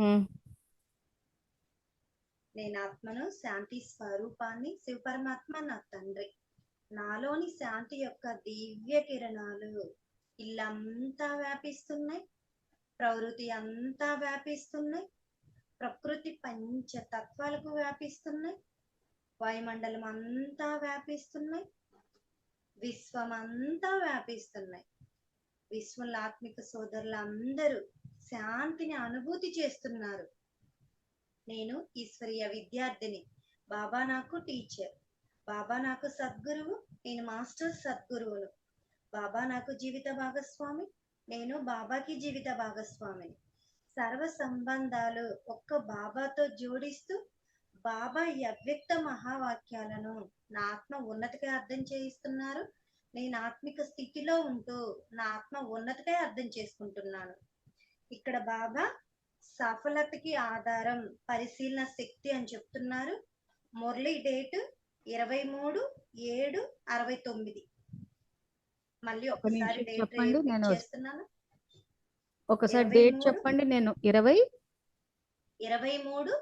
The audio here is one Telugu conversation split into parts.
ఉమ్. నేను ఆత్మను, శాంతి స్వరూపాన్ని, శివపరమాత్మ నా తండ్రి. నాలోని శాంతి యొక్క దివ్య కిరణాలు ఇల్లంతా వ్యాపిస్తున్నాయి, ప్రవృత్తి అంతా వ్యాపిస్తున్నాయి, ప్రకృతి పంచతత్వాలకు వ్యాపిస్తున్నాయి, వాయుమండలం అంతా వ్యాపిస్తున్నాయి, విశ్వమంతా వ్యాపిస్తున్నాయి. విశ్వంలో ఆత్మిక సోదరులందరూ శాంతిని అనుభూతి చేస్తున్నారు. నేను ఈశ్వరీయ విద్యార్థిని, బాబా నాకు టీచర్, బాబా నాకు సద్గురువు, నేను మాస్టర్ సద్గురువును. బాబా నాకు జీవిత భాగస్వామి, నేను బాబాకి జీవిత భాగస్వామిని. సర్వ సంబంధాలు ఒక్క బాబాతో జోడిస్తూ బాబా ఈ అవ్యక్త మహావాక్యాలను నా ఆత్మ ఉన్నతిగా అర్థం చేయిస్తున్నారు. నేను ఆత్మిక స్థితిలో ఉంటూ నా ఆత్మ ఉన్నతిగా అర్థం చేసుకుంటున్నాను. ఇక్కడ బాబా సఫలతకి ఆధారం పరిశీలన శక్తి అని చెప్తున్నారు. మురళి డేట్ 23/7/69. మళ్ళీ ఒక ఒకసారి నిమిషం డేట్ చెప్పండి, రిపీట్ నేను చేస్తున్నాను. ఒకసారి డేట్ 23 చెప్పండి. నేను 23 20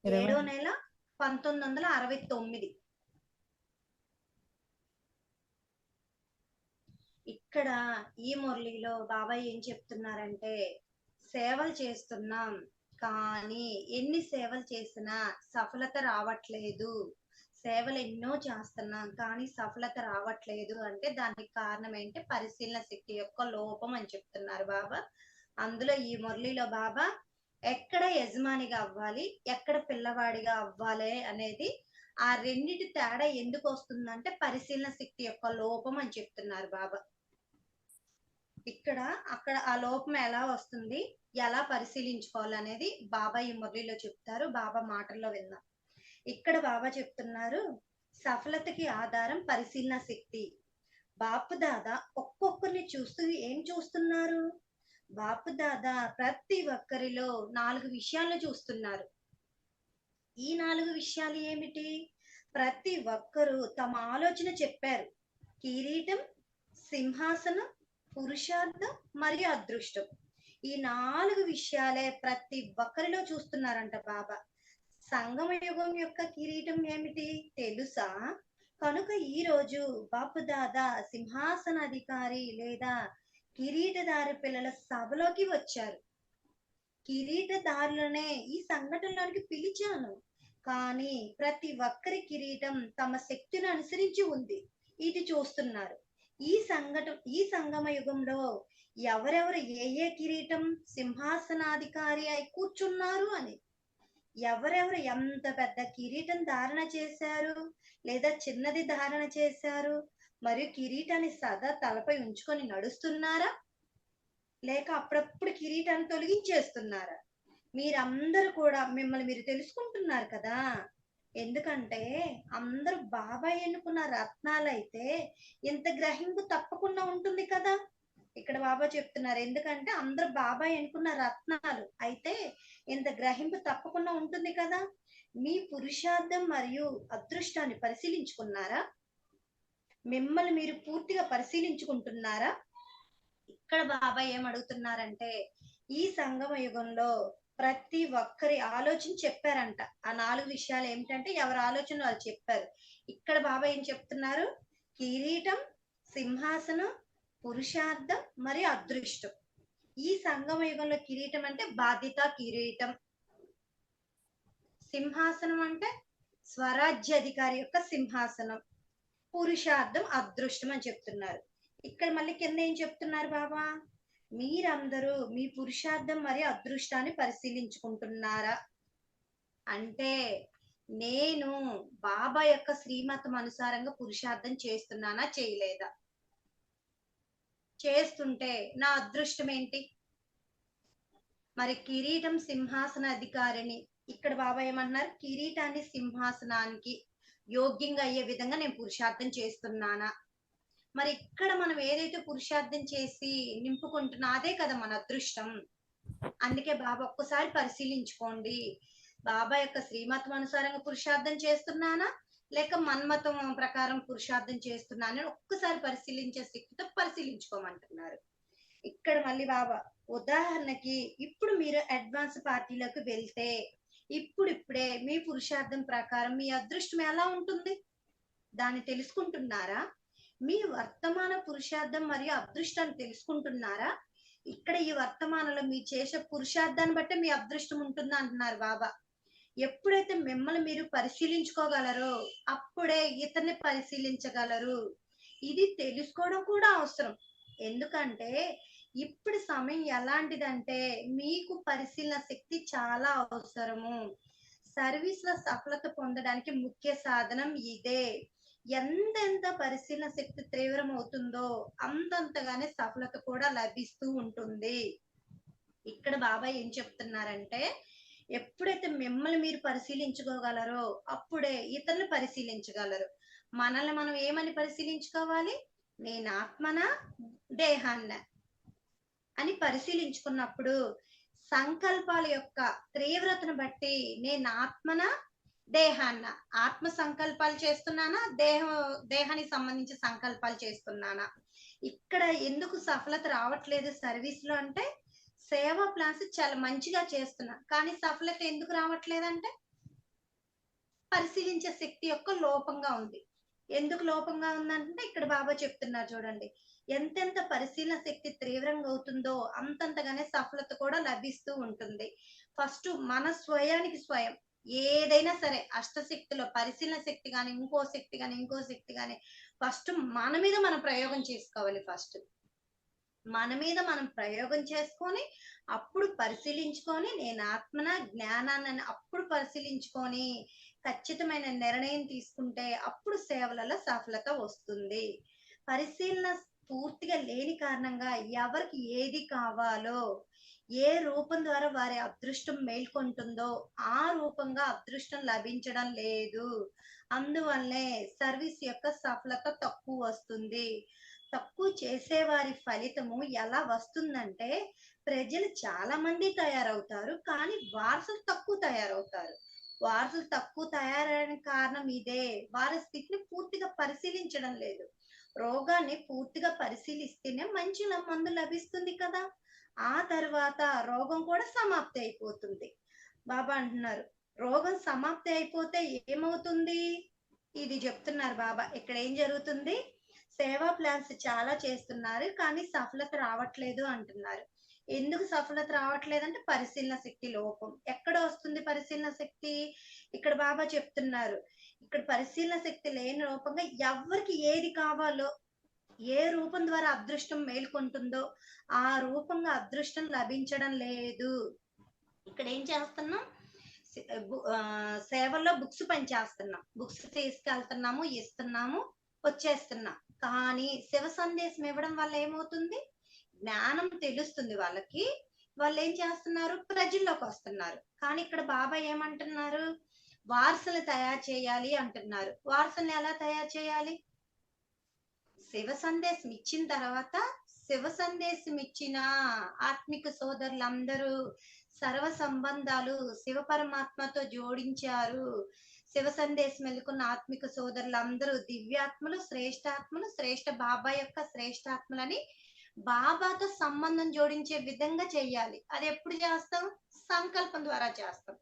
7వ నెల 1969. ఇక్కడ ఈ మురళిలో బాబా ఏం చెప్తున్నారంటే, సేవలు చేస్తున్నాం కానీ ఎన్ని సేవలు చేసినా సఫలత రావట్లేదు. సేవలు ఎన్నో చేస్తున్నాం కానీ సఫలత రావట్లేదు అంటే దానికి కారణం ఏంటి? పరిశీలన శక్తి యొక్క లోపం అని చెప్తున్నారు బాబా. అందులో ఈ మురళిలో బాబా ఎక్కడ యజమానిగా అవ్వాలి, ఎక్కడ పిల్లవాడిగా అవ్వాలి అనేది, ఆ రెండిటి తేడా ఎందుకు వస్తుందంటే పరిశీలన శక్తి యొక్క లోపం అని చెప్తున్నారు బాబా. ఇక్కడ అక్కడ ఆ లోపం ఎలా వస్తుంది, ఎలా పరిశీలించుకోవాలనేది బాబా ఈ మురళిలో చెప్తారు. బాబా మాటల్లో విందాం. ఇక్కడ బాబా చెప్తున్నారు, సఫలతకి ఆధారం పరిశీలన శక్తి. బాపు దాదా ఒక్కొక్కరిని చూస్తూ ఏం చూస్తున్నారు? బాపు దాదా ప్రతి ఒక్కరిలో 4 విషయాలను చూస్తున్నారు. ఈ 4 విషయాలు ఏమిటి? ప్రతి ఒక్కరూ తమ ఆలోచన చెప్పారు. కిరీటం, సింహాసనం, పురుషార్థం మరియు అదృష్టం. ఈ 4 విషయాలే ప్రతి ఒక్కరిలో చూస్తున్నారంట బాబా. సంగమ యుగం యొక్క కిరీటం ఏమిటి తెలుసా? కనుక ఈ రోజు బాపు దాదా సింహాసనాధికారి లేదా కిరీటదారి పిల్లల సభలోకి వచ్చారు. కిరీటదారులనే ఈ సంఘటనలోనికి పిలిచాను, కానీ ప్రతి ఒక్కరి కిరీటం తమ శక్తిని అనుసరించి ఉంది. ఇది చూస్తున్నారు. ఈ సంగమ యుగంలో ఎవరెవరు ఏ కిరీటం సింహాసనాధికారి అయి కూర్చున్నారు అని, ఎవరెవరు ఎంత పెద్ద కిరీటం ధారణ చేశారు లేదా చిన్నది ధారణ చేశారు, మరియు కిరీటాన్ని సదా తలపై ఉంచుకొని నడుస్తున్నారా లేక అప్పుడప్పుడు కిరీటాన్ని తొలగించేస్తున్నారా? మీరందరూ కూడా మిమ్మల్ని మీరు తెలుసుకుంటున్నారు కదా. ఎందుకంటే అందరూ బాబా ఎన్నుకున్న రత్నాలైతే ఇంత గ్రహింపు తప్పకుండా ఉంటుంది కదా. ఇక్కడ బాబా చెప్తున్నారు, ఎందుకంటే అందరూ బాబా ఎన్నుకున్న రత్నాలు అయితే ఇంత గ్రహింపు తప్పకుండా ఉంటుంది కదా. మీ పురుషార్థం మరియు అదృష్టాన్ని పరిశీలించుకున్నారా? మిమ్మల్ని మీరు పూర్తిగా పరిశీలించుకుంటున్నారా? ఇక్కడ బాబా ఏమడుగుతున్నారంటే, ఈ సంగమ యుగంలో ప్రతి ఒక్కరి ఆలోచన చెప్పారంట. ఆ 4 విషయాలు ఏమిటంటే ఎవరి ఆలోచన వాళ్ళు చెప్పారు. ఇక్కడ బాబా ఏం చెప్తున్నారు? కిరీటం, సింహాసనం, పురుషార్థం మరియు అదృష్టం. ఈ సంగమ యుగంలో కిరీటం అంటే బాధ్యత కిరీటం, సింహాసనం అంటే స్వరాజ్యాధికారి యొక్క సింహాసనం, పురుషార్థం అదృష్టం అని చెప్తున్నారు. ఇక్కడ మళ్ళీ కింద ఏం చెప్తున్నారు బాబా? మీరందరూ మీ పురుషార్థం మరియు అదృష్టాన్ని పరిశీలించుకుంటున్నారా అంటే, నేను బాబా యొక్క శ్రీమతం అనుసారంగా పురుషార్థం చేస్తున్నానా చేయలేదా? చేస్తుంటే నా అదృష్టం ఏంటి? మరి కిరీటం సింహాసన అధికారిని, ఇక్కడ బాబా ఏమన్నారు? కిరీటాన్ని సింహాసనానికి యోగ్యంగా అయ్యే విధంగా నేను పురుషార్థం చేస్తున్నానా? మరి ఇక్కడ మనం ఏదైతే పురుషార్థం చేసి నింపుకుంటున్నా అదే కదా మన అదృష్టం. అందుకే బాబా ఒక్కసారి పరిశీలించుకోండి, బాబా యొక్క శ్రీమతం అనుసారంగా పురుషార్థం చేస్తున్నానా లేక మన్మతం ప్రకారం పురుషార్థం చేస్తున్నానని ఒక్కసారి పరిశీలించే స్థితితో పరిశీలించుకోమంటున్నారు. ఇక్కడ మళ్ళీ బాబా ఉదాహరణకి ఇప్పుడు మీరు అడ్వాన్స్ పార్టీలోకి వెళ్తే ఇప్పుడిప్పుడే మీ పురుషార్థం ప్రకారం మీ అదృష్టం ఎలా ఉంటుంది దాన్ని తెలుసుకుంటున్నారా? మీ వర్తమాన పురుషార్థం మరియు అదృష్టాన్ని తెలుసుకుంటున్నారా? ఇక్కడ ఈ వర్తమానంలో మీ చేసే పురుషార్థాన్ని బట్టే మీ అదృష్టం ఉంటుంది అంటున్నారు బాబా. ఎప్పుడైతే మిమ్మల్ని మీరు పరిశీలించుకోగలరో అప్పుడే ఇతన్ని పరిశీలించగలరు. ఇది తెలుసుకోవడం కూడా అవసరం. ఎందుకంటే ఇప్పుడు సమయం ఎలాంటిదంటే మీకు పరిశీలన శక్తి చాలా అవసరము. సర్వీస్ లో సఫలత పొందడానికి ముఖ్య సాధనం ఇదే. ఎంతెంత పరిశీలన శక్తి తీవ్రం అవుతుందో అంతంతగానే సఫలత కూడా లభిస్తూ ఉంటుంది. ఇక్కడ బాబాయ్ ఏం చెప్తున్నారంటే ఎప్పుడైతే మిమ్మల్ని మీరు పరిశీలించుకోగలరో అప్పుడే ఇతరులు పరిశీలించగలరు. మనల్ని మనం ఏమని పరిశీలించుకోవాలి? నేను ఆత్మనా దేహాన్న అని పరిశీలించుకున్నప్పుడు సంకల్పాల యొక్క తీవ్రతను బట్టి నేను ఆత్మన దేహాన్న ఆత్మ సంకల్పాలు చేస్తున్నానా దేహానికి సంబంధించి సంకల్పాలు చేస్తున్నానా? ఇక్కడ ఎందుకు సఫలత రావట్లేదు సర్వీస్ లో అంటే సేవా ప్లాన్స్ చాలా మంచిగా చేస్తున్నా కానీ సఫలత ఎందుకు రావట్లేదంటే పరిశీలించే శక్తి యొక్క లోపంగా ఉంది. ఎందుకు లోపంగా ఉందంటే ఇక్కడ బాబా చెప్తున్నారు చూడండి, ఎంతెంత పరిశీలన శక్తి తీవ్రంగా అవుతుందో అంతంతగానే సఫలత కూడా లభిస్తూ ఉంటుంది. ఫస్ట్ మన స్వయానికి స్వయం ఏదైనా సరే అష్టశక్తిలో పరిశీలన శక్తి కానీ ఇంకో శక్తి కానీ ఇంకో శక్తి కానీ ఫస్ట్ మన మీద మనం ప్రయోగం చేసుకోవాలి. ఫస్ట్ మన మీద మనం ప్రయోగం చేసుకొని అప్పుడు పరిశీలించుకొని నేను ఆత్మన జ్ఞానాన్ని అప్పుడు పరిశీలించుకొని ఖచ్చితమైన నిర్ణయం తీసుకుంటే అప్పుడు సేవలలో సఫలత వస్తుంది. పరిశీలన పూర్తిగా లేని కారణంగా ఎవరికి ఏది కావాలో ఏ రూపం ద్వారా వారి అదృష్టం మేల్కొంటుందో ఆ రూపంగా అదృష్టం లభించడం లేదు. అందువల్లే సర్వీస్ యొక్క సఫలత తక్కువ వస్తుంది. తక్కువ చేసేవారి ఫలితము ఎలా వస్తుందంటే ప్రజలు చాలా మంది తయారవుతారు కానీ వారసులు తక్కువ తయారవుతారు. వారసులు తక్కువ తయారైన కారణం ఇదే. వారి స్థితిని పూర్తిగా పరిశీలించడం లేదు. రోగాన్ని పూర్తిగా పరిశీలిస్తేనే మంచి మందు లభిస్తుంది కదా. ఆ తర్వాత రోగం కూడా సమాప్తి అయిపోతుంది. బాబా అంటున్నారు రోగం సమాప్తి అయిపోతే ఏమవుతుంది? ఇది చెప్తున్నారు బాబా. ఇక్కడ ఏం జరుగుతుంది? సేవా ప్లాన్స్ చాలా చేస్తున్నారు కానీ సఫలత రావట్లేదు అంటున్నారు. ఎందుకు సఫలత రావట్లేదంటే పరిశీలన శక్తి లోపం. ఎక్కడ వస్తుంది పరిశీలన శక్తి? ఇక్కడ బాబా చెప్తున్నారు ఇక్కడ పరిశీలన శక్తి లేని రూపంగా ఎవరికి ఏది కావాలో ఏ రూపం ద్వారా అదృష్టం మేల్కొంటుందో ఆ రూపంగా అదృష్టం లభించడం లేదు. ఇక్కడ ఏం చేస్తున్నాం? సేవల్లో బుక్స్ పని చేస్తున్నాం. బుక్స్ తీసుకెళ్తున్నాము, ఇస్తున్నాము, వచ్చేస్తున్నాం. కానీ శివ సందేశం ఇవ్వడం వల్ల ఏమవుతుంది? జ్ఞానం తెలుస్తుంది వాళ్ళకి. వాళ్ళు ఏం చేస్తున్నారు? ప్రజల్లోకి వస్తున్నారు. కానీ ఇక్కడ బాబా ఏమంటున్నారు? వారసులు తయారు చేయాలి అంటున్నారు. వారసుల్ని ఎలా తయారు చేయాలి? శివ సందేశం ఇచ్చిన తర్వాత శివ సందేశం ఇచ్చిన ఆత్మిక సోదరులందరూ సర్వ సంబంధాలు శివ పరమాత్మతో జోడించారు. శివ సందేశం వెలుకున్న ఆత్మిక సోదరులందరూ దివ్యాత్మలు, శ్రేష్ఠాత్మలు, శ్రేష్ఠ బాబా యొక్క శ్రేష్ఠాత్మలని బాబాతో సంబంధం జోడించే విధంగా చెయ్యాలి. అది ఎప్పుడు చేస్తాం? సంకల్పం ద్వారా చేస్తాం.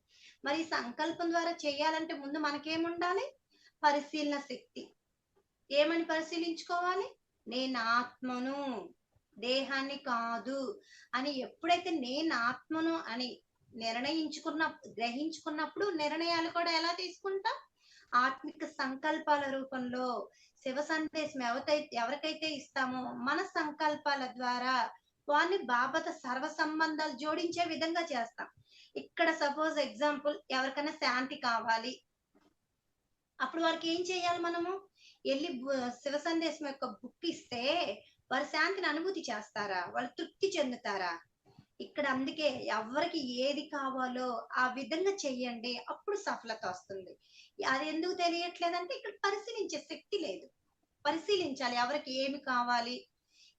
మరి సంకల్పం ద్వారా చేయాలంటే ముందు మనకేముండాలి? పరిశీలన శక్తి. ఏమని పరిశీలించుకోవాలి? నేను ఆత్మను, దేహాన్ని కాదు అని ఎప్పుడైతే నేను ఆత్మను అని గ్రహించుకున్నప్పుడు నిర్ణయాలు కూడా ఎలా తీసుకుంటాం? ఆత్మిక సంకల్పాల రూపంలో. శివ సందేశం ఎవరికైతే ఇస్తామో మన సంకల్పాల ద్వారా వారిని బాబాతో సర్వ సంబంధాలు జోడించే విధంగా చేస్తాం. ఇక్కడ సపోజ్ ఎగ్జాంపుల్ ఎవరికైనా శాంతి కావాలి, అప్పుడు వారికి ఏం చేయాలి? మనము వెళ్ళి శివ సందేశం యొక్క బుక్ ఇస్తే వారు శాంతిని అనుభూతి చేస్తారా? వాళ్ళు తృప్తి చెందుతారా? ఇక్కడ అందుకే ఎవరికి ఏది కావాలో ఆ విధంగా చెయ్యండి, అప్పుడు సఫలత వస్తుంది. అది ఎందుకు తెలియట్లేదంటే ఇక్కడ పరిశీలించే శక్తి లేదు. పరిశీలించాలి ఎవరికి ఏమి కావాలి.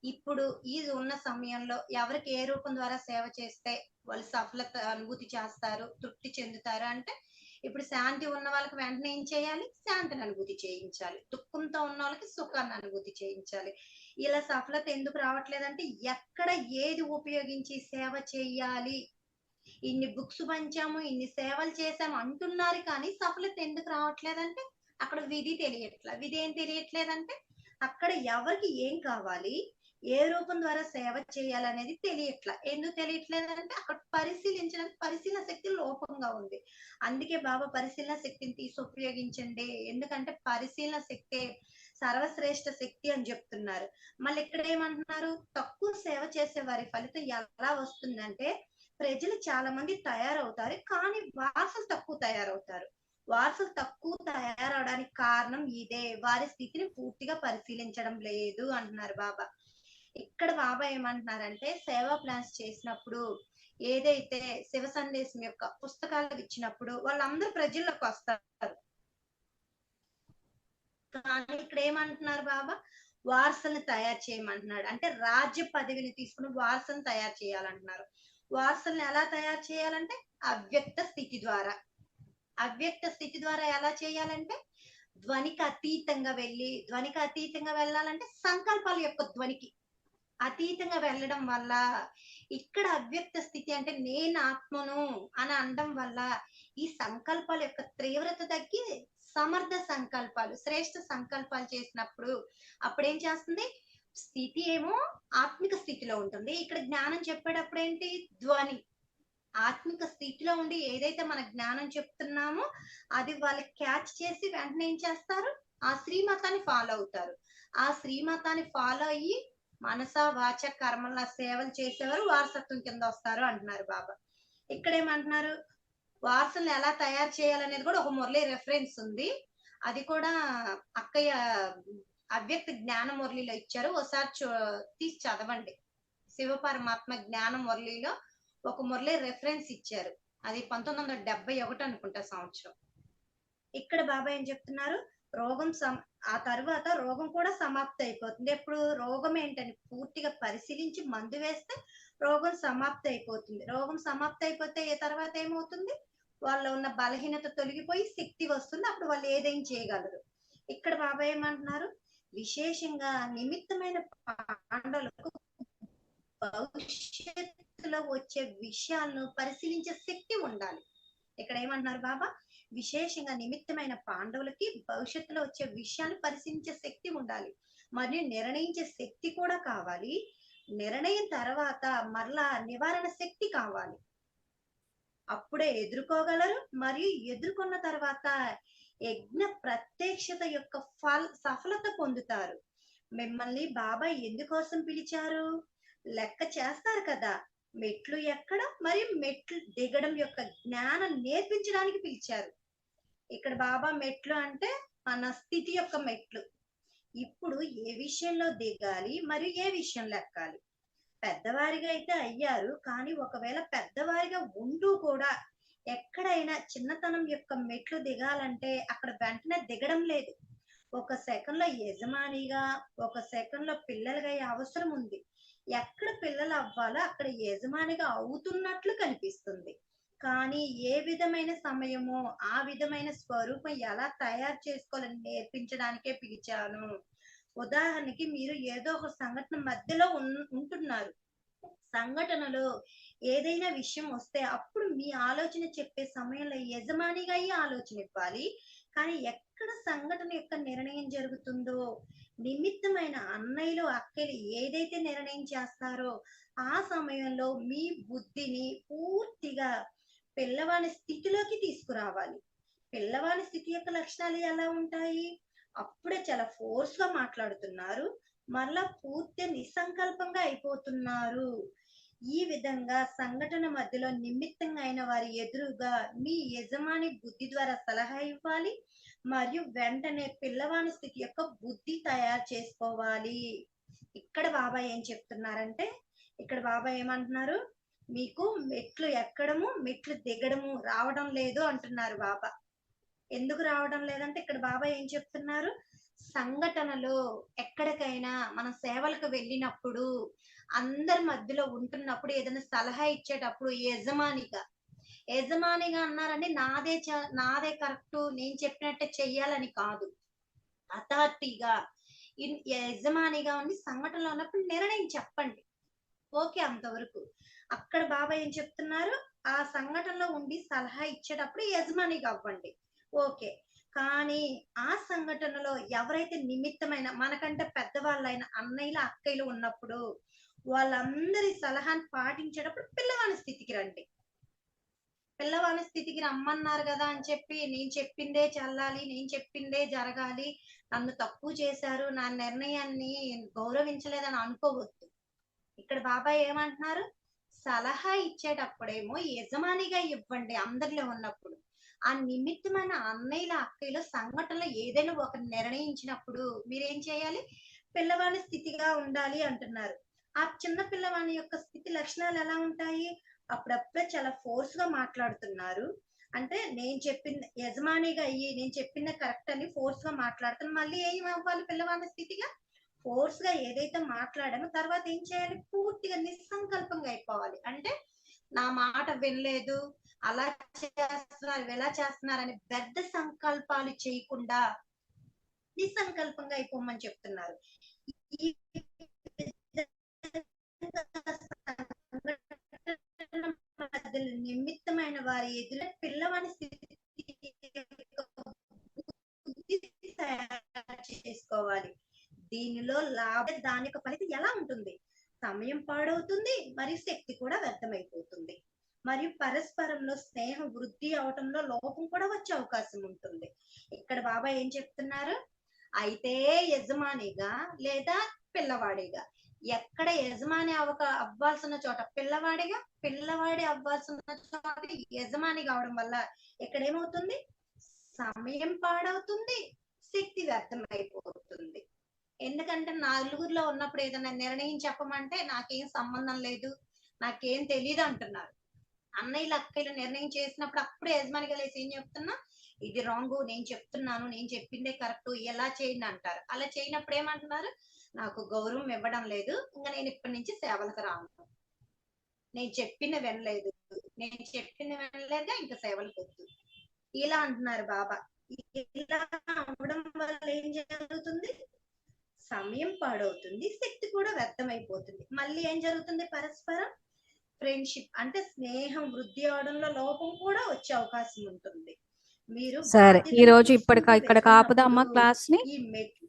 ఇప్పుడు ఈ ఉన్న సమయంలో ఎవరికి ఏ రూపం ద్వారా సేవ చేస్తే వాళ్ళు సఫలత అనుభూతి చేస్తారు, తృప్తి చెందుతారు అంటే ఇప్పుడు శాంతి ఉన్న వాళ్ళకి వెంటనే ఏం చేయాలి? శాంతిని అనుభూతి చేయించాలి. దుఃఖంతో ఉన్న వాళ్ళకి సుఖాన్ని అనుభూతి చేయించాలి. ఇలా సఫలత ఎందుకు రావట్లేదంటే ఎక్కడ ఏది ఉపయోగించి సేవ చేయాలి, ఇన్ని బుక్స్ పంచాము, ఇన్ని సేవలు చేసాము అంటున్నారు కానీ సఫలత ఎందుకు రావట్లేదంటే అక్కడ విధి తెలియట్లా. విధి ఏం తెలియట్లేదంటే అక్కడ ఎవరికి ఏం కావాలి, ఏ రూపం ద్వారా సేవ చేయాలనేది తెలియట్లా. ఎందుకు తెలియట్లేదంటే అక్కడ పరిశీలించడానికి పరిశీలన శక్తి లోపంగా ఉంది. అందుకే బాబా పరిశీలన శక్తిని తీసి ఉపయోగించండి. ఎందుకంటే పరిశీలన శక్తి సర్వశ్రేష్ఠ శక్తి అని చెప్తున్నారు. మళ్ళీ ఇక్కడ ఏమంటున్నారు? తక్కువ సేవ చేసే వారి ఫలితం ఎలా వస్తుందంటే ప్రజలు చాలా మంది తయారవుతారు కానీ వారసులు తక్కువ తయారవుతారు. వారసులు తక్కువ తయారవడానికి కారణం ఇదే, వారి స్థితిని పూర్తిగా పరిశీలించడం లేదు అంటున్నారు బాబా. ఇక్కడ బాబా ఏమంటున్నారంటే సేవా ప్లాన్స్ చేసినప్పుడు, ఏదైతే శివ సందేశం యొక్క పుస్తకాలు ఇచ్చినప్పుడు వాళ్ళందరూ ప్రజల్లోకి వస్తారు. కానీ ఇక్కడ ఏమంటున్నారు బాబా? వారసుల్ని తయారు చేయమంటున్నాడు. అంటే రాజ్య పదవిని తీసుకుని వారసులను తయారు చేయాలంటున్నారు. వారసుల్ని ఎలా తయారు చేయాలంటే అవ్యక్త స్థితి ద్వారా. అవ్యక్త స్థితి ద్వారా ఎలా చేయాలంటే ధ్వనికి అతీతంగా ధ్వనికి అతీతంగా వెళ్ళాలంటే సంకల్పాల యొక్క ధ్వనికి అతీతంగా వెళ్ళడం వల్ల ఇక్కడ అవ్యక్త స్థితి అంటే నేను ఆత్మను అని అనడం వల్ల ఈ సంకల్పాల యొక్క తీవ్రత తగ్గి సమర్థ సంకల్పాలు, శ్రేష్ఠ సంకల్పాలు చేసినప్పుడు అప్పుడు ఏం చేస్తుంది? స్థితి ఏమో ఆత్మిక స్థితిలో ఉంటుంది. ఇక్కడ జ్ఞానం చెప్పేటప్పుడు ఏంటి? ధ్వని. ఆత్మిక స్థితిలో ఉండి ఏదైతే మన జ్ఞానం చెప్తున్నామో అది వాళ్ళకి క్యాచ్ చేసి వెంటనే ఏం చేస్తారు? ఆ శ్రీమతాన్ని ఫాలో అవుతారు. ఆ శ్రీమతాన్ని ఫాలో అయ్యి మనస వాచ కర్మల సేవలు చేసేవారు వారసత్వం కింద వస్తారు అంటున్నారు బాబా. ఇక్కడ ఏమంటున్నారు? వారసులను ఎలా తయారు చేయాలనేది కూడా ఒక మురళి రెఫరెన్స్ ఉంది. అది కూడా అక్కయ్య అవ్యక్త జ్ఞాన మురళిలో ఇచ్చారు. ఒకసారి తీసి చదవండి. శివ పరమాత్మ జ్ఞాన మురళిలో ఒక మురళి రెఫరెన్స్ ఇచ్చారు. అది 1971 అనుకుంటా సంవత్సరం. ఇక్కడ బాబా ఏం చెప్తున్నారు? రోగం ఆ తర్వాత రోగం కూడా సమాప్తి అయిపోతుంది. ఎప్పుడు? రోగం ఏంటని పూర్తిగా పరిశీలించి మందు వేస్తే రోగం సమాప్తి అయిపోతుంది. రోగం సమాప్తి అయిపోతే తర్వాత ఏమవుతుంది? వాళ్ళలో ఉన్న బలహీనత తొలగిపోయి శక్తి వస్తుంది. అప్పుడు వాళ్ళు ఏదైనా చేయగలరు. ఇక్కడ బాబా ఏమంటున్నారు? విశేషంగా నిమిత్తమైన పాండవులకు భవిష్యత్తులో వచ్చే విషయాలను పరిశీలించే శక్తి ఉండాలి. ఇక్కడ ఏమంటున్నారు బాబా? విశేషంగా నిమిత్తమైన పాండవులకి భవిష్యత్తులో వచ్చే విషయాన్ని పరిశీలించే శక్తి ఉండాలి, మరియు నిర్ణయించే శక్తి కూడా కావాలి. నిర్ణయం తర్వాత మరలా నివారణ శక్తి కావాలి. అప్పుడే ఎదుర్కోగలరు. మరియు ఎదుర్కొన్న తర్వాత యజ్ఞ ప్రత్యక్షత యొక్క సఫలత పొందుతారు. మిమ్మల్ని బాబా ఎందుకోసం పిలిచారు? లెక్క చేస్తారు కదా, మెట్లు ఎక్కడం మరియు మెట్లు దిగడం యొక్క జ్ఞానం నేర్పించడానికి పిలిచారు. ఇక్కడ బాబా మెట్లు అంటే మన స్థితి యొక్క మెట్లు. ఇప్పుడు ఏ విషయంలో దిగాలి మరియు ఏ విషయంలో ఎక్కాలి? పెద్దవారిగా అయితే అయ్యారు, కానీ ఒకవేళ పెద్దవారిగా ఉంటూ కూడా ఎక్కడైనా చిన్నతనం యొక్క మెట్లు దిగాలంటే అక్కడ వెంటనే దిగడం లేదు. ఒక సెకండ్ లో యజమానిగా, ఒక సెకండ్ లో పిల్లలుగా అయ్యే అవసరం ఉంది. ఎక్కడ పిల్లలు అవ్వాలో అక్కడ యజమానిగా అవుతున్నట్లు కనిపిస్తుంది. కానీ ఏ విధమైన సమయమో ఆ విధమైన స్వరూపం ఎలా తయారు చేసుకోవాలని నేర్పించడానికే పిలిచాను. ఉదాహరణకి మీరు ఏదో ఒక సంఘటన మధ్యలో ఉంటున్నారు. సంఘటనలో ఏదైనా విషయం వస్తే అప్పుడు మీ ఆలోచన చెప్పే సమయంలో యజమానిగా అయ్యి ఆలోచన ఇవ్వాలి. కానీ ఎక్కడ సంఘటన యొక్క నిర్ణయం జరుగుతుందో నిమిత్తమైన అన్నయ్యలు అక్కలు ఏదైతే నిర్ణయం చేస్తారో ఆ సమయంలో మీ బుద్ధిని పూర్తిగా పిల్లవాని స్థితిలోకి తీసుకురావాలి. పిల్లవాని స్థితి యొక్క లక్షణాలు ఎలా ఉంటాయి? అప్పుడే చాలా ఫోర్స్ గా మాట్లాడుతున్నారు, మరలా పూర్తి నిస్సంకల్పంగా అయిపోతున్నారు. ఈ విధంగా సంఘటన మధ్యలో నిమిత్తంగా అయిన వారి ఎదురుగా మీ యజమాని బుద్ధి ద్వారా సలహా ఇవ్వాలి మరియు వెంటనే పిల్లవాని స్థితి యొక్క బుద్ధి తయారు చేసుకోవాలి. ఇక్కడ బాబా ఏం చెప్తున్నారంటే, ఇక్కడ బాబా ఏమంటున్నారు? మీకు మెట్లు ఎక్కడము మెట్లు దిగడము రావడం లేదు అంటున్నారు బాబా. ఎందుకు రావడం లేదంటే ఇక్కడ బాబా ఏం చెప్తున్నారు? సంఘటనలో ఎక్కడికైనా మన సేవలకు వెళ్ళినప్పుడు అందరి మధ్యలో ఉంటున్నప్పుడు ఏదైనా సలహా ఇచ్చేటప్పుడు యజమానిగా యజమానిగా అన్నారంటే నాదే కరెక్ట్, నేను చెప్పినట్టే చెయ్యాలని కాదు. అథారిటీగా యజమానిగా ఉండి సంఘటనలో ఉన్నప్పుడు నిర్ణయం చెప్పండి. ఓకే, అంతవరకు. అక్కడ బాబా ఏం చెప్తున్నారు, ఆ సంఘటనలో ఉండి సలహా ఇచ్చేటప్పుడు యజమానిగా అవ్వండి. ఓకే. కానీ ఆ సంఘటనలో ఎవరైతే నిమిత్తమైన మనకంటే పెద్దవాళ్ళైన అన్నయ్యలు అక్కయ్యలు ఉన్నప్పుడు వాళ్ళందరి సలహాను పాటించేటప్పుడు పిల్లవాని స్థితికి రండి. పిల్లవాని స్థితికి రమ్మన్నారు కదా అని చెప్పి నేను చెప్పిందే చల్లాలి, నేను చెప్పిందే జరగాలి, నన్ను తక్కువ చేశారు, నా నిర్ణయాన్ని గౌరవించలేదని అనుకోవద్దు. ఇక్కడ బాబాయ్ ఏమంటున్నారు, సలహా ఇచ్చేటప్పుడేమో యజమానిగా ఇవ్వండి అందరిలో ఉన్నప్పుడు. ఆ నిమిత్తమైన అన్నయ్యల అక్కయ్యల సంఘటనలో ఏదైనా ఒక నిర్ణయించినప్పుడు మీరేం చేయాలి, పిల్లవాడి స్థితిగా ఉండాలి అంటున్నారు. ఆ చిన్న పిల్లవాడి యొక్క స్థితి లక్షణాలు ఎలా ఉంటాయి, అప్పుడప్పుడే చాలా ఫోర్స్ గా మాట్లాడుతున్నారు. అంటే నేను చెప్పింది యజమానిగా అయ్యి నేను చెప్పింది కరెక్ట్ అని ఫోర్స్ గా మాట్లాడుతాను. మళ్ళీ ఏం అవ్వాలి పిల్లవాడి స్థితిగా, ఫోర్స్ గా ఏదైతే మాట్లాడామో తర్వాత ఏం చేయాలి, పూర్తిగా నిస్సంకల్పంగా అయిపోవాలి. అంటే నా మాట వినలేదు, అలా చేస్తున్నారు ఇలా చేస్తున్నారని పెద్ద సంకల్పాలు చేయకుండా నిస్సంకల్పంగా అయిపోమని చెప్తున్నారు. ఈ మధ్యలో నిమిత్తమైన వారి ఎదురు పిల్లవాని స్థితి చేసుకోవాలి. దీనిలో దాని యొక్క ఫలితం ఎలా ఉంటుంది, సమయం పాడవుతుంది మరియు శక్తి కూడా వ్యర్థమైపోతుంది. మరియు పరస్పరంలో స్నేహం వృద్ధి అవటంలో లోపం కూడా వచ్చే అవకాశం ఉంటుంది. ఇక్కడ బాబా ఏం చెప్తున్నారు, అయితే యజమానిగా లేదా పిల్లవాడిగా, ఎక్కడ యజమాని అవ్వాల్సిన చోట పిల్లవాడిగా, పిల్లవాడి అవ్వాల్సిన చోట యజమాని కావడం వల్ల ఇక్కడ ఏమవుతుంది, సమయం పాడవుతుంది, శక్తి వ్యర్థమైపోతుంది. ఎందుకంటే నలుగురిలో ఉన్నప్పుడు ఏదైనా నిర్ణయం చెప్పమంటే నాకేం సంబంధం లేదు, నాకేం తెలియదు అంటున్నారు. అన్నయ్యలు అక్కయ్యలు నిర్ణయం చేసినప్పుడు అప్పుడే యజమానిగా లేసి ఏం చెప్తున్నా, ఇది రాంగ్, నేను చెప్తున్నాను, నేను చెప్పిందే కరెక్ట్, ఎలా చేయండి అంటారు. అలా చేయనప్పుడు ఏమంటున్నారు, నాకు గౌరవం ఇవ్వడం లేదు, ఇంకా నేను ఇప్పటి నుంచి సేవలకు రాను, నేను చెప్పిన వినలేదు, నేను చెప్పిన వినలేదుగా ఇంకా సేవలకు వద్దు, ఇలా అంటున్నారు బాబా. ఇలా అవ్వడం వల్ల ఏం జరుగుతుంది, సమయం పాడవుతుంది, శక్తి కూడా వ్యర్థమైపోతుంది. మళ్ళీ ఏం జరుగుతుంది, పరస్పరం ఫ్రెండ్షిప్ అంటే స్నేహం వృద్ధి అవడంలో లోపం కూడా వచ్చే అవకాశం ఉంటుంది. మీరు సరే, ఈ రోజు ఇక్కడ వెళ్తున్నప్పుడు కాపుదామా క్లాస్ ని, ఈ మెట్లు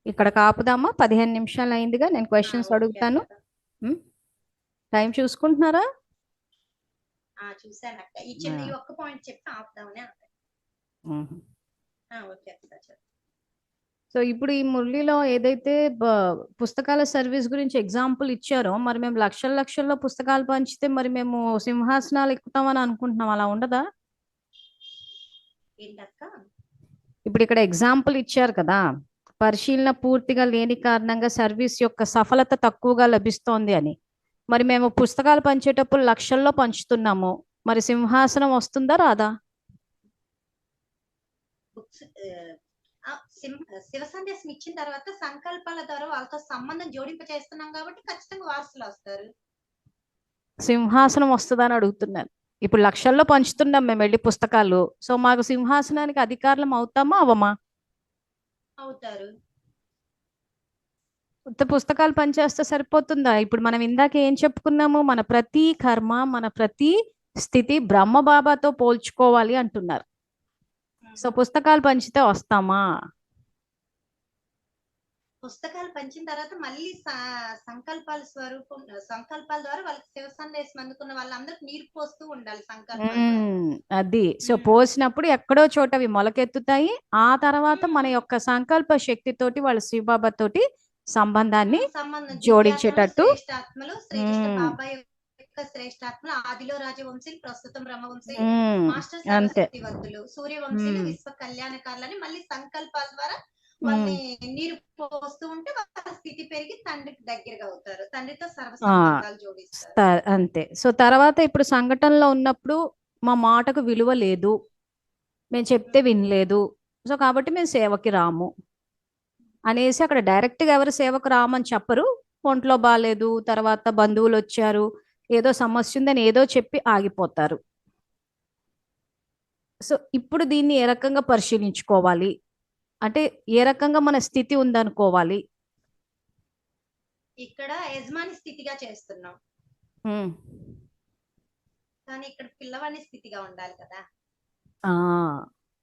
ఇక్కడ కాపుదామా. 15 నిమిషాలు అయిందిగా, నేను క్వశ్చన్స్ అడుగుతాను. టైం చూసుకుంటున్నారా? చూసాను అక్క, ఈ చిన్న ఒక్క పాయింట్ చెప్పి ఆపుదామని ఓకే అక్క. సో ఇప్పుడు ఈ మురళిలో ఏదైతే పుస్తకాల సర్వీస్ గురించి ఎగ్జాంపుల్ ఇచ్చారో, మరి మేము లక్షల్లో పుస్తకాలు పంచితే మరి మేము సింహాసనాలు ఎక్కుతామని అనుకుంటున్నాం, అలా ఉండదా? ఇప్పుడు ఇక్కడ ఎగ్జాంపుల్ ఇచ్చారు కదా, పరిశీలన పూర్తిగా లేని కారణంగా సర్వీస్ యొక్క సఫలత తక్కువగా లభిస్తోంది అని. మరి మేము పుస్తకాలు పంచేటప్పుడు లక్షల్లో పంచుతున్నాము, మరి సింహాసనం వస్తుందా రాదా? శివ సందేశం ఇచ్చిన తర్వాత సంకల్పాల ద్వారా వాళ్ళతో సంబంధం జోడింప చేస్తున్నాం కాబట్టి ఖచ్చితంగా వారసులు వస్తారు. సింహాసనం వస్తుందని అడుగుతున్నాను. ఇప్పుడు లక్షల్లో పంచుతున్నాం మేము వెళ్ళి పుస్తకాలు, సో మాకు సింహాసనానికి అధికారులం అవుతామా అవమా? అవుతారు. పుస్తకాలు పనిచేస్తే సరిపోతుందా? ఇప్పుడు మనం ఇందాక ఏం చెప్పుకున్నాము, మన ప్రతి కర్మ, మన ప్రతి స్థితి బ్రహ్మ బాబాతో పోల్చుకోవాలి అంటున్నారు. సో పుస్తకాలు పంచితే వస్తామా? పుస్తకాలు పంచిన తర్వాత మళ్ళీ సంకల్పాల ద్వారా వాళ్ళకి శివ సందేశం అందుకున్న వాళ్ళందరికి నీరు పోస్తూ ఉండాలి సంకల్పం. అది సో పోసినప్పుడు ఎక్కడో చోట అవి మొలకెత్తుతాయి. ఆ తర్వాత మన యొక్క సంకల్ప శక్తితోటి వాళ్ళ శివబాబా తోటి సంబంధాన్ని జోడించేటట్టు. శ్రేష్టాత్మలు ఆదిలో రాజవంశీలు, ప్రస్తుతం బ్రహ్మవంశీ, మాస్టర్ సరస్వతివంతులు, సూర్యవంశీలు, విశ్వ కళ్యాణకారులని మళ్ళీ సంకల్పాల ద్వారా వాళ్ళని నీరు పోస్తూ ఉంటే వాళ్ళ స్థితి పెరిగి తండ్రికి దగ్గరగా అవుతారు, తండ్రితో సర్వ సంబంధాలు జోడిస్తారు. అంతే. సో తర్వాత ఇప్పుడు సంఘటనలో ఉన్నప్పుడు మా మాటకు విలువ లేదు, మేము చెప్తే వినలేదు, సో కాబట్టి మేము సేవకి రాము అనేసి అక్కడ డైరెక్ట్గా ఎవరు సేవకు రామని చెప్పరు. ఒంట్లో బాగాలేదు, తర్వాత బంధువులు వచ్చారు, ఏదో సమస్య ఉందని ఏదో చెప్పి ఆగిపోతారు. సో ఇప్పుడు దీన్ని ఏ రకంగా పరిశీలించుకోవాలి, అంటే ఏ రకంగా మన స్థితి ఉందనుకోవాలి? ఇక్కడ యజమాని స్థితిగా చేస్తున్నాం, ఉమ్. కానీ ఇక్కడ పిల్లవాని స్థితిగా ఉండాలి కదా. ఆ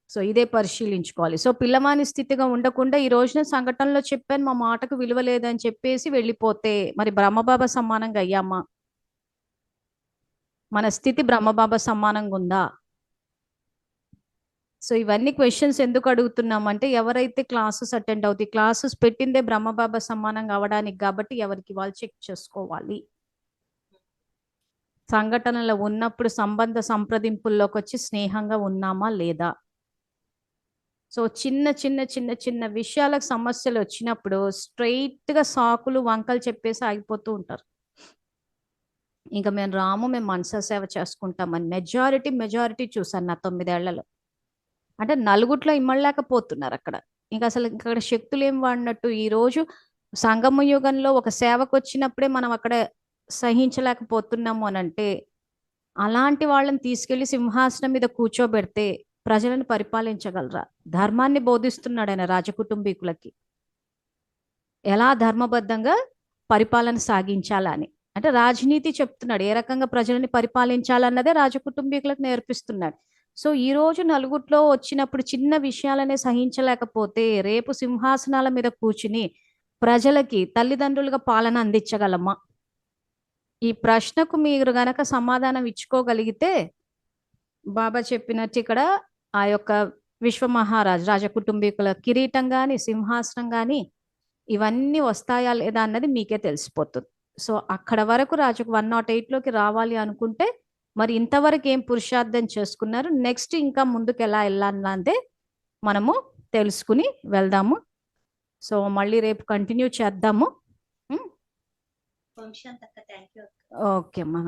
సో ఇదే పరిశీలించుకోవాలి. సో పిల్లవాని స్థితిగా ఉండకుండా ఈ రోజున సంఘటనలో చెప్పాను మా మాటకు విలువ లేదని చెప్పేసి వెళ్ళిపోతే మరి బ్రహ్మబాబా సమానంగా అయ్యామా? మన స్థితి బ్రహ్మబాబా సమానంగా ఉందా? సో ఇవన్నీ క్వశ్చన్స్ ఎందుకు అడుగుతున్నామంటే ఎవరైతే క్లాసెస్ అటెండ్ అవుతాయి, క్లాసెస్ పెట్టిందే బ్రహ్మబాబా సమానంగా అవడానికి, కాబట్టి ఎవరికి వాళ్ళు చెక్ చేసుకోవాలి. సంఘటనలో ఉన్నప్పుడు సంబంధ సంప్రదింపుల్లోకి వచ్చి స్నేహంగా ఉన్నామా లేదా? సో చిన్న చిన్న చిన్న చిన్న విషయాలకు సమస్యలు వచ్చినప్పుడు స్ట్రైట్ గా సాకులు వంకలు చెప్పేసి ఆగిపోతూ ఉంటారు. ఇంకా మేము రాము, మేము మనసా సేవ చేసుకుంటామని మెజారిటీ చూసాను నా 9 ఏళ్లలో. అంటే నలుగుట్లో ఇమ్మడలేకపోతున్నారు అక్కడ. ఇంకా అసలు ఇక్కడ శక్తులు ఏం వాడినట్టు. ఈ రోజు సంగమ యుగంలో ఒక సేవకు వచ్చినప్పుడే మనం అక్కడ సహించలేకపోతున్నాము అని అంటే, అలాంటి వాళ్ళని తీసుకెళ్లి సింహాసనం మీద కూర్చోబెడితే ప్రజలను పరిపాలించగలరా? ధర్మాన్ని బోధిస్తున్నాడు ఆయన రాజకుటుంబీకులకి, ఎలా ధర్మబద్ధంగా పరిపాలన సాగించాలని. అంటే రాజనీతి చెప్తున్నాడు, ఏ రకంగా ప్రజలని పరిపాలించాలన్నదే రాజకుటుంబీకులకు నేర్పిస్తున్నాడు. సో ఈ రోజు నలుగుట్లో వచ్చినప్పుడు చిన్న విషయాలనే సహించలేకపోతే రేపు సింహాసనాల మీద కూర్చుని ప్రజలకి తల్లిదండ్రులుగా పాలన అందించగలమా? ఈ ప్రశ్నకు మీరు గనక సమాధానం ఇచ్చుకోగలిగితే బాబా చెప్పినట్టు ఇక్కడ ఆ యొక్క విశ్వమహారాజ్ రాజకుటుంబీకుల కిరీటం గాని సింహాసనం గాని ఇవన్నీ వస్తాయా లేదా అన్నది మీకే తెలిసిపోతుంది. సో అక్కడ వరకు రాజుకు 108లోకి రావాలి అనుకుంటే మరి ఇంతవరకు ఏం పురుషార్థం చేసుకున్నారు, నెక్స్ట్ ఇంకా ముందుకు ఎలా వెళ్ళాలన్నదే మనము తెలుసుకుని వెళ్దాము. సో మళ్ళీ రేపు కంటిన్యూ చేద్దాము. ఓకే అమ్మా.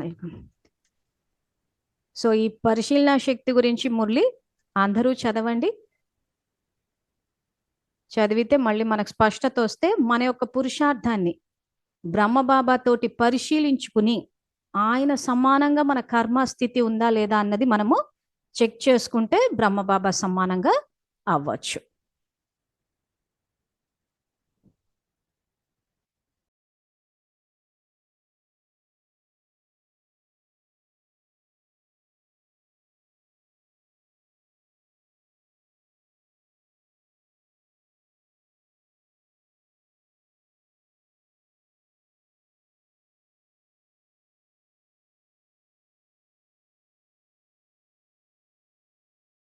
సో ఈ పరిశీలన శక్తి గురించి మురళి అందరూ చదవండి. చదివితే మళ్ళీ మనకు స్పష్టత వస్తే మన యొక్క పురుషార్థాన్ని బ్రహ్మబాబా తోటి పరిశీలించుకుని ఆయన సమానంగా మన కర్మ స్థితి ఉందా లేదా అన్నది మనము చెక్ చేసుకుంటే బ్రహ్మబాబా సమానంగా అవ్వచ్చు.